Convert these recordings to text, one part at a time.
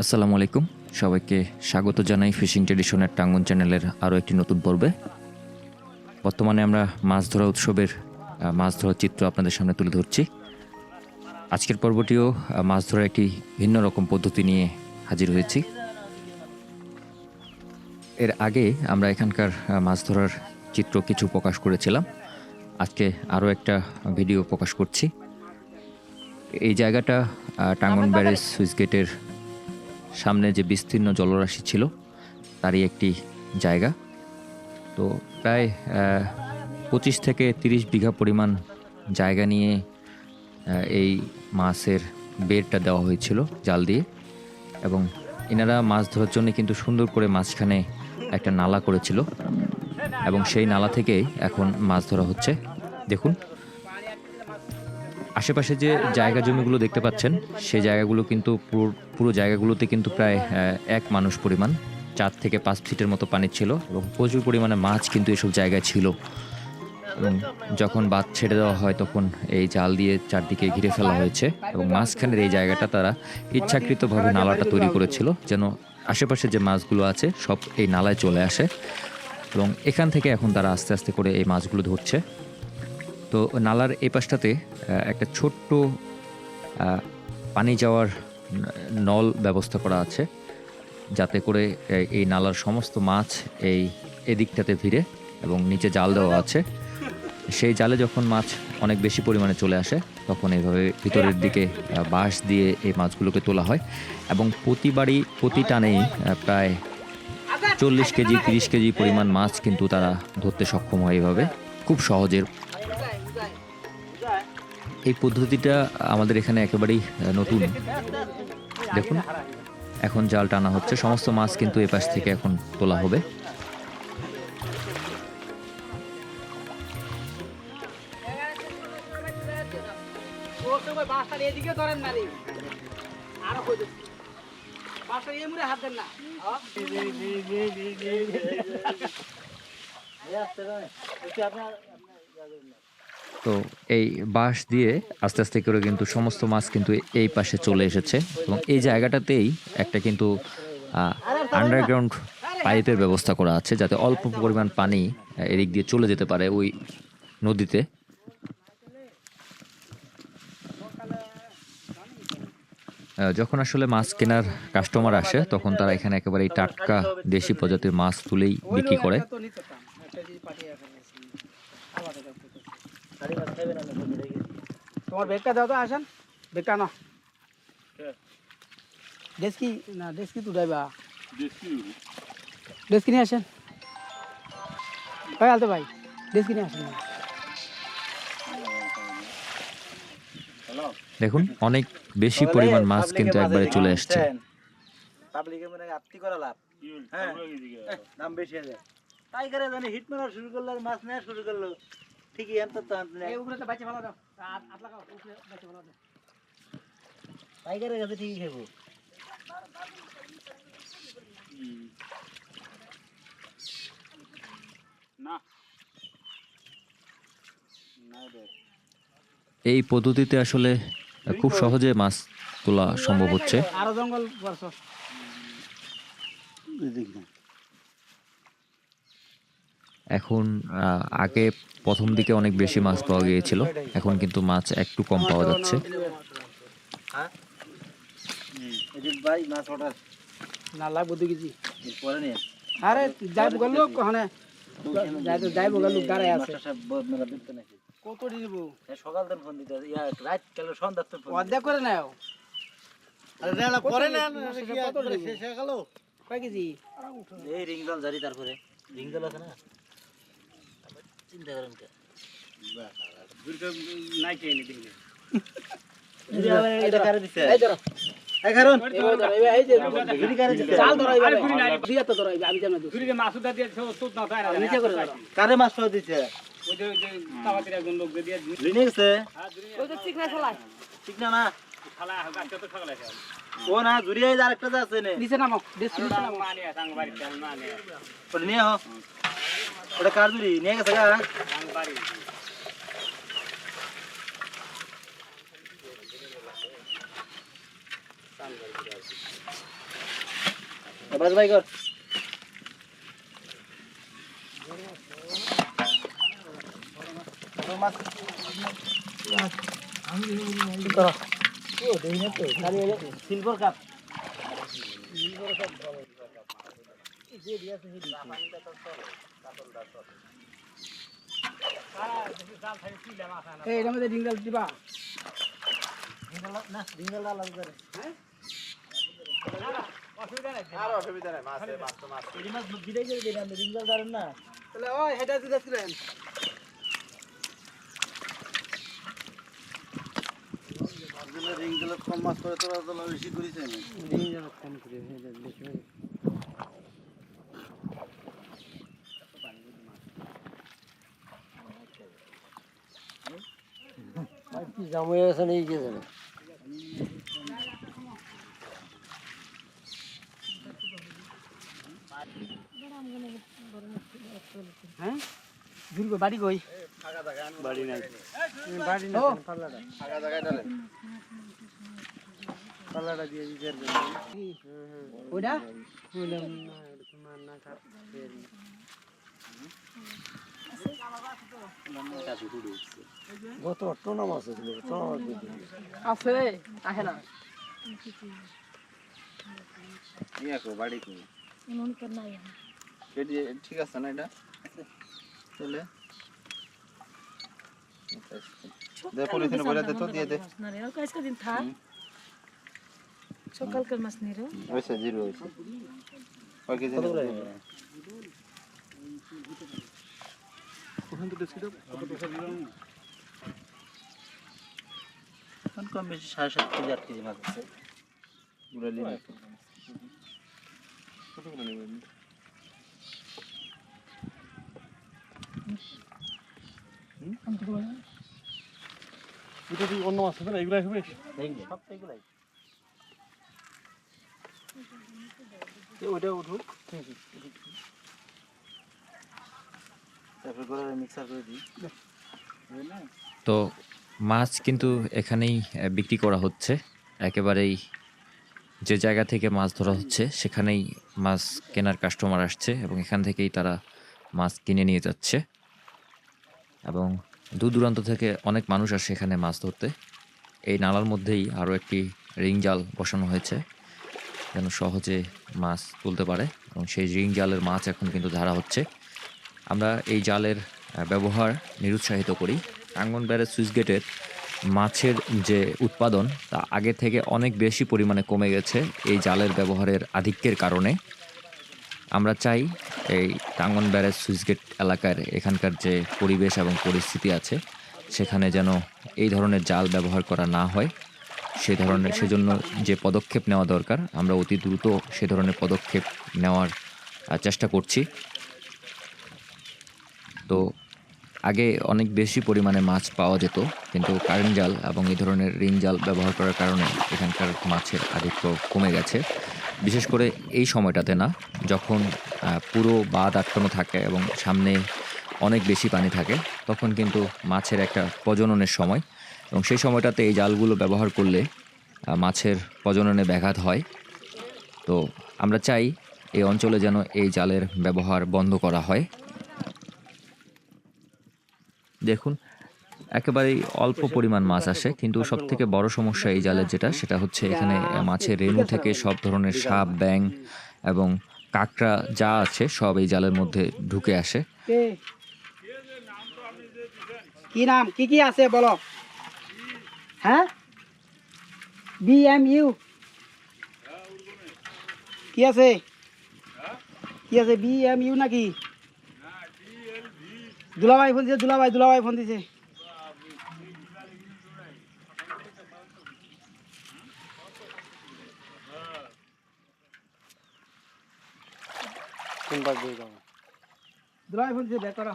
আসসালামু আলাইকুম, সবাইকে স্বাগত জানাই ফিশিং ট্রেডিশনের টাঙ্গন চ্যানেলের আরও একটি নতুন পর্বে। বর্তমানে আমরা মাছ ধরা উৎসবের মাছ ধরার চিত্র আপনাদের সামনে তুলে ধরছি। আজকের পর্বটিও মাছ ধরার একটি ভিন্ন রকম পদ্ধতি নিয়ে হাজির হয়েছি। এর আগে আমরা এখানকার মাছ ধরার চিত্র কিছু প্রকাশ করেছিলাম। আজকে আরও একটা ভিডিও প্রকাশ করছি। এই জায়গাটা টাঙ্গন ব্যারেজ সুইচ গেটের সামনে যে বিস্তীর্ণ জলরাশি ছিল তারই একটি জায়গা। তো প্রায় 25 থেকে 30 বিঘা পরিমাণ জায়গা নিয়ে এই মাছের বেড়টা দেওয়া হয়েছিল জাল দিয়ে, এবং এনারা মাছ ধরার জন্য কিন্তু সুন্দর করে মাঝখানে একটা নালা করেছিল, এবং সেই নালা থেকেই এখন মাছ ধরা হচ্ছে। দেখুন, আশেপাশে যে জায়গা জমিগুলো দেখতে পাচ্ছেন সেই জায়গাগুলো কিন্তু পুরো জায়গাগুলোতে কিন্তু প্রায় এক মানুষ পরিমাণ 4 থেকে 5 ফিটের মতো পানি ছিল, এবং প্রচুর পরিমাণে মাছ কিন্তু এসব জায়গায় ছিল। এবং যখন বাঁধ ছেড়ে দেওয়া হয় তখন এই জাল দিয়ে চারদিকে ঘিরে ফেলা হয়েছে, এবং মাঝখানের এই জায়গাটা তারা ইচ্ছাকৃতভাবে নালাটা তৈরি করেছিল যেন আশেপাশে যে মাছগুলো আছে সব এই নালায় চলে আসে, এবং এখান থেকে এখন তারা আস্তে আস্তে করে এই মাছগুলো ধরছে। তো নালার এই পাশটাতে একটা ছোট্ট পানি যাওয়ার নল ব্যবস্থা করা আছে, যাতে করে এই নালার সমস্ত মাছ এদিকটাতে ভিড়ে, এবং নিচে জাল দেওয়া আছে। সেই জালে যখন মাছ অনেক বেশি পরিমাণে চলে আসে তখন এইভাবে ভিতরের দিকে বাঁশ দিয়ে এই মাছগুলোকে তোলা হয়, এবং প্রতি টানেই প্রায় 40 কেজি 30 কেজি পরিমাণ মাছ কিন্তু তারা ধরতে সক্ষম হয় এইভাবে খুব সহজে। এই পদ্ধতিটা আমাদের এখানে একেবারেই নতুন। দেখুন, এখন জাল টানা হচ্ছে, সমস্ত মাছ কিন্তু এই পাশ থেকে এখন তোলা হবে। তো এই বাঁশ দিয়ে আস্তে আস্তে করে কিন্তু সমস্ত মাছ কিন্তু এই পাশে চলে এসেছে, এবং এই জায়গাটাতেই একটা কিন্তু আন্ডারগ্রাউন্ড পাইপের ব্যবস্থা করা আছে, যাতে অল্প পরিমাণ পানি এদিক দিয়ে চলে যেতে পারে ওই নদীতে। যখন আসলে মাছ কেনার কাস্টমার আসে তখন তারা এখানে একেবারে টাটকা দেশি প্রজাতির মাছ তুলেই বিক্রি করে। তোমার বেগটা দাও তো, আসেন বেগটা না ডেস্কি তো যাইবা ডেস্কি নিয়ে আসেন ভাই, আলতে ভাই ডেস্কি নিয়ে আসেন। দেখুন, অনেক বেশি পরিমাণ মাছ কিন্তু একবারে চলে আসছে। পাবলিকের মনে আত্তি করা লাভ, হ্যাঁ দাম বেশি আছে তাই করে জানি হিট মারা শুরু করলো আর মাছ নেওয়া শুরু করলো। ঠিকই এত তো এই উপরে তো বাইচে ভালো দাও, আট লাগাও উপরে বাইচে ভালো দাও, টাইগারের কাছে ঠিকই খাবো না না দেখ। এই পদ্ধতিতে আসলে খুব সহজে মাছ তোলা সম্ভব হচ্ছে। আরো জঙ্গল এখন আগে প্রথম দিকে অনেক বেশি মাছ পাওয়া গিয়েছিল, এখন কিন্তু মাছ একটু কম পাওয়া যাচ্ছে। আরে যাইব গেল ওখানে যাইব গেল গাড়াই আছে কত দিব সকাল দিন ফোন দিতে রাত কাল সন্ধ্যা তো অর্ধেক করে নাও। আরে না করে না কত শেষ হয়ে গেল কয় কেজি এই রিং জল জারি, তারপরে রিং জল আছে না চিন্তা করেন কে দুর্গা নাই কে নি দিলে এটা করে দিছে এই ধরো এই কারণ এই যে গুলি করে দিছে চাল ধরাইবা গুলি নাই দিয়া তো ধরাইবা আমি জানা গুলি রে মাছুদা দিয়ে তোত না তাই না নিচে করে কারে মাছ পাও দিছে ওই যে তাওয়াতির একজন লোক দিয়ে লিনে গেছে ওই যে চিকনা শালা চিকনা না শালা গাছ তো সকালে আছে ও না জুরিয়াই আরেকটা আছে নে নিচে নামো নিচে নামো মানে সাং বাড়ি তেল না নে ওটা নিয়ে হ ওটা কার জুরি নিয়ে গেছে গা সাং বাড়ি সাং বাড়ি বাস ভাই কর সিলভার কাপ এটার মধ্যে ডিঙ্গল দিবা না ডিঙ্গল লাগবে হ্যাঁ আর অসুবিধা নাই মাছ তো মাছ এই মাছ বিদায় করে দিলাম ডিঙ্গল দারুন না তাহলে ওই হেডা দিতেছিলেন রিঙ্গল কম মাছ করে তোরা তো বেশি করিছেন রিঙ্গল কম করে বেশি কি জামুই আছে নেই কে জানে হ্যাঁ দুর্গ বাড়ি কই ফাঁকা জায়গা বাড়ি নাই বাড়ি নাই পাল্লাটা ফাঁকা জায়গায় ডালে পাল্লাটা দিয়ে দিতে ওইটা কইলাম না তোমার না কা গত টোনা মাছ ছিল টোনা মাছ আছে আসে না নিয়ে আসো বাড়ি কই মন কর নাই কেডি ঠিক আছে না এটা চলে দে পলিথিনে ভরে দে তো দিয়ে দে না রে কাজ দিন থাক সকালকার মাছ নেই রে ওইসে জিরো হইছে ওই কেজি ওখান তো দেখছি তো কত পয়সা দিলাম কম বেশি 7.5 কেজি 8 কেজি মাছ আছে পুরো লিনা কতগুলো নেবেন এটা কি অন্য মাছ আছে না এগুলাই হবে সব এগুলাই ওইটা উঠুক তারপর করে মিক্সার করে দিই তো মাছ কিন্তু এখানেই বিক্রি করা হচ্ছে একেবারেই যে জায়গা থেকে মাছ ধরা হচ্ছে সেখানেই মাছ কেনার কাস্টমার আসছে এবং এখান থেকেই তারা মাছ কিনে নিয়ে যাচ্ছে এবং দূর দূরান্ত থেকে অনেক মানুষ আসে এখানে মাছ ধরতে এই নালার মধ্যেই আরও একটি রিং জাল বসানো হয়েছে যেন সহজে মাছ তুলতে পারে এবং সেই রিং জালের মাছ এখন কিন্তু ধরা হচ্ছে আমরা এই জালের ব্যবহার নিরুৎসাহিত করি টাঙ্গন ব্যারেজ সুইচ গেটের মাছের যে উৎপাদন তা আগে থেকে অনেক বেশি পরিমাণে কমে গেছে এই জালের ব্যবহারের আধিক্যের কারণে আমরা চাই এই টাঙ্গন ব্যারেজ সুইচ গেট এলাকার এখানকার যে পরিবেশ এবং পরিস্থিতি আছে সেখানে যেন এই ধরনের জাল ব্যবহার করা না হয় সেজন্য যে পদক্ষেপ নেওয়া দরকার আমরা অতি দ্রুত সে ধরনের পদক্ষেপ নেওয়ার চেষ্টা করছি তো আগে অনেক বেশি পরিমাণে মাছ পাওয়া যেত কিন্তু কারেন্ট জাল এবং এই ধরনের রিং জাল ব্যবহার করার কারণে এখানকার মাছের আধিক্য কমে গেছে বিশেষ করে এই সময়টাতে না যখন পুরো বাঁধ আটকানো থাকে এবং সামনে অনেক বেশি পানি থাকে তখন কিন্তু মাছের একটা প্রজননের সময় এবং সেই সময়টাতে এই জালগুলো ব্যবহার করলে মাছের প্রজননে ব্যাঘাত হয় তো আমরা চাই এই অঞ্চলে যেন এই জালের ব্যবহার বন্ধ করা হয় দেখুন একেবারেই অল্প পরিমাণ মাছ আসে কিন্তু সবথেকে বড় সমস্যা এই জালের সেটা হচ্ছে এখানে মাছের রেণু থেকে সব ধরনের সাপ ব্যাঙ এবং কাঁকড়া যা আছে সব এই জালের মধ্যে ঢুকে আসে কি নাম কি আছে বলো হ্যাঁ BMU কি আছে BMU নাকি দুলাভাই ফোন দিছে দুলাভাই ফোন দিছে দুলাভাই ফোন দিছে বের করো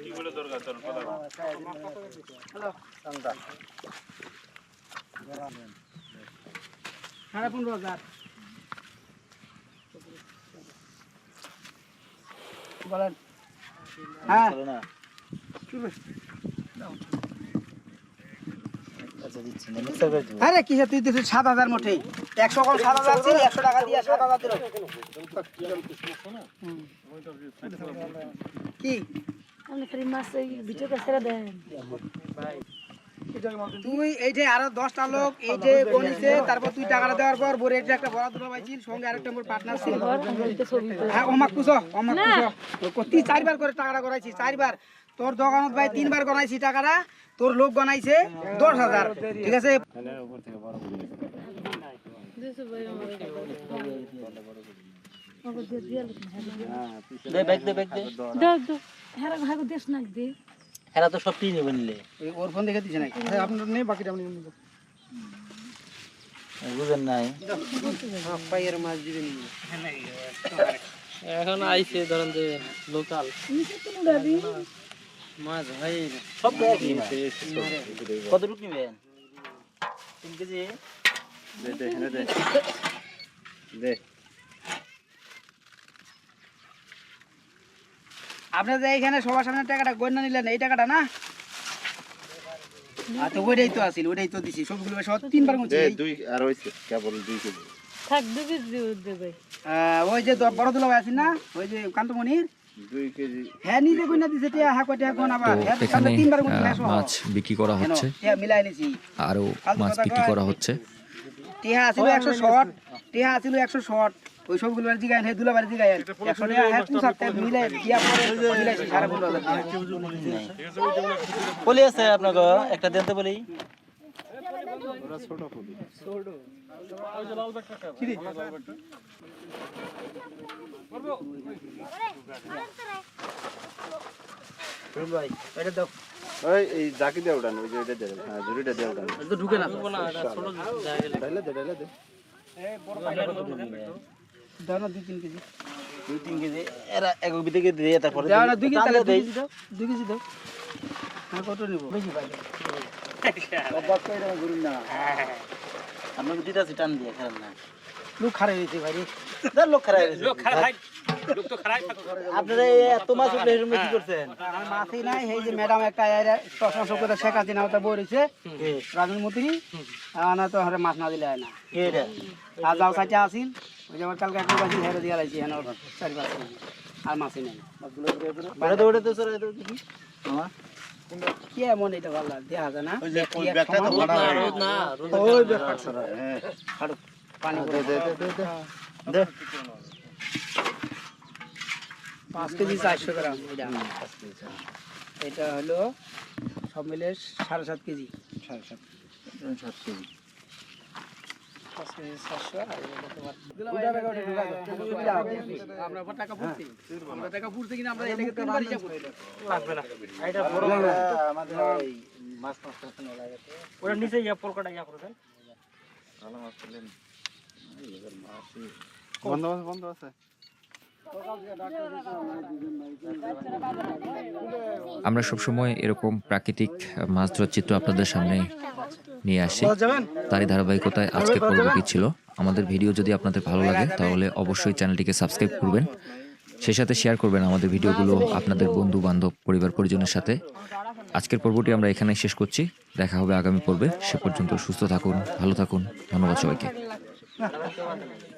কি বলে দরকার সাড়ে 15,000 বলেন। হ্যাঁ আরে কিসে তুই দিছিস 7,000 মোটেই 100 কম 7,000 ছিল 100 টাকা দিয়ে 7,000 দিল কি আপনি খালি মাছ এই ভিডিওটা ছেড়ে দেন তুই এই যে আরো 10টা লোক এই যে গনিছে তারপর তুই টাকাটা দেওয়ার পর বড় এটা একটা বড় দুটো পাইছিস সঙ্গে আরেকটা মোর পার্টনার ছিল হ্যাঁ ওমাক কুছো কতি 4 বার করে টাকাটা করাইছি 4 বার তোর দোকানত ভাই 3 বার করাইছি টাকাটা তোর লোক গনাইছে 10,000 ঠিক আছে দেশ নাক দে এরা তো সব পিনে বললে ওর ফোন দেখে দিছে নাকি আপনার নেই বাকিটা আপনি নিব বুঝেন নাই পাইয়ের মাছ দিবেন এখন আইছে ধরেন যে লোকাল মাছ ভাই সব একই মাছ। কত রুপি নেবেন 3 কেজি দে আপনি যে এখানে সবার সামনে টাকাটা গয়না নিলেন এই টাকাটা না তো ওইটাই তো আছিল ওইটাই তো দিছি সবগুলো সব 3 বার গুনছি দুই আর হইছে কেবল 2 কেজি থাক দুবি দেবে ওই যে বড় দুলা আছে না ওই যে কান্তমণির 2 কেজি হ্যাঁ নিজে গয়না দিছে টিয়া হ্যাঁ কয়টা কোন আবার তো হ্যাঁ এখানে 3 বার গুনছি হ্যাঁ মাছ বিক্রি করা হচ্ছে টিয়া মিলাই নিছি আরও মাছ বিক্রি করা হচ্ছে টিয়া আছিল 160 টিয়া আছিল 160 ওই সবগুলো বাড়ি জিগায় হ্যাঁ দুলা বাড়ি জিগায় 100 টাকা হ্যাঁ পুষাতে মিলাই দিয়া পরে মিলাইছি 15,500 টাকা বলি আছে আপনাকে একটা দেন তো বলি ভাই এটা দাও ওই এই জাকি দিয়ে উড়ান ওই যে এটা দে হ্যাঁ জুরিটা দিয়ে উড়ান তো ঢুকে না ছোট জায়গা ডাইলা দে দাও না 2-3 কেজি 2-3 কেজি এরা এক বিতে কে দিয়ে তারপরে দাও না 2 কেজি তাহলে 2 দেই কেজি দাও 2 কেজি দাও হ্যাঁ কত নিব বেশি পাই আমরা দিতাছি টান দিয়ে খারাপ না লোক খারাপ হয়েছে ভাই দেন লোক খারাপ আপনারা এত মাছ উঠলে এরকম কি করছেন আমার মাছই নাই এই যে ম্যাডাম একটা প্রশ্ন করে শেখ হাসিনা ওটা বলেছে রাজনীতি মন্ত্রী না তো হারে মাছ না দিলে হয় না এটা আর যাও সাইতে আসিল ওই যে আমার কালকে একটা বাসি হেরে দিয়ে লাইছি হ্যাঁ 4-5 কেজি আর মাছই নাই বড় দৌড়ে তো সরে তো দেখি মামা কি এমন এটা ভালো দেখা যায় না ওই যে কোন ব্যাগটা তো ভাড়া হয়ে গেছে না ওই ব্যাপার হ্যাঁ পানি দে দে দে 5 কেজি 400 গ্রাম এটা এটা হলো সব মিলে 7.5 কেজি 7.5 কেজি 5 কেজি 400 আর আমরা টাকা ফুটছি আমরা টাকা ফুটছি কিনা আমরা এটাকে 3 বার হিসাব করি লাগবে না এটা বড় আমাদের ওই মাছ নষ্ট না লাগে ওটা নিচে ইয়া পলকাটা ইয়া করে দেন ভালো মাছ পেলেন বন্ধ আছে আমরা সবসময় এরকম প্রাকৃতিক মাছ ধরার চিত্র আপনাদের সামনে নিয়ে আসি তারই ধারাবাহিকতায় আজকের পর্বটি ছিল আমাদের ভিডিও যদি আপনাদের ভালো লাগে তাহলে অবশ্যই চ্যানেলটিকে সাবস্ক্রাইব করবেন সেই সাথে শেয়ার করবেন আমাদের ভিডিওগুলো আপনাদের বন্ধু বান্ধব পরিবার পরিজনের সাথে আজকের পর্বটি আমরা এখানেই শেষ করছি দেখা হবে আগামী পর্বে সে পর্যন্ত সুস্থ থাকুন ভালো থাকুন ধন্যবাদ সবাইকে